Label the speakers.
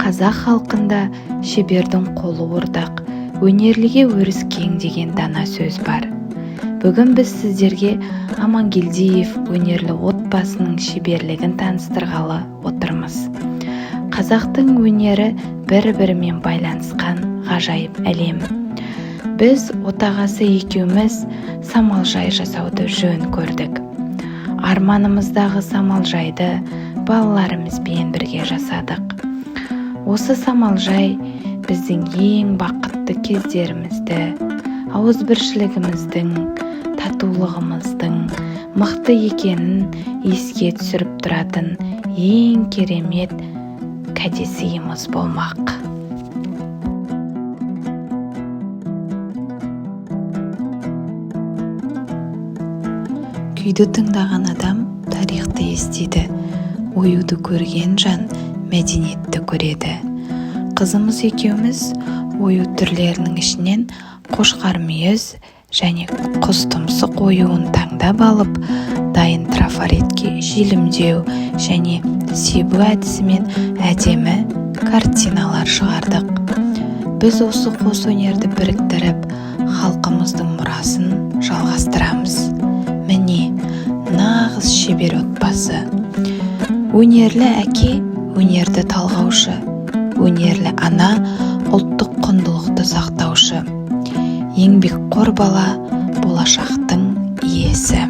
Speaker 1: Қазақ халқында шебердің қолы ортақ, өнерліге өріс кең деген дана сөз бар. Бүгін біз сіздерге Амангелдиев өнерлі отбасының шеберлігін таныстырғалы отырмыз. Қазақтың өнері бір-бірімен байланысқан ғажайып әлем. Біз отағасы екеуміз самалжай жасауды жөн көрдік. Арманымыздағы самалжайды балаларымызбен бірге жасадық. Осы самалжай біздің ең бақытты кездерімізді, ауызбіршілігіміздің, татулығымыздың мықты екенін еске түсіріп тұратын ең керемет кәдесыйымыз болмақ. Күйді тыңдаған адам тарихты естиді, оюды көрген жан мәдениетті көреді. Қызымыз екеуміз ою түрлерінің ішінен қошқар мүйіз және құс тұмсық оюын таңдап алып, дайын трафаретке желімдеу және себу әдісімен әдемі картиналар шығардық. Біз осы қос өнерді біріктіріп, халқымыздың мұрасын жалғастырамыз. Міне, нағыз шебер отбасы. Өнерлі әке өнерді талғаушы, өнерлі ана ұлттық құндылықты сақтаушы, еңбекқор бала болашақтың иесі.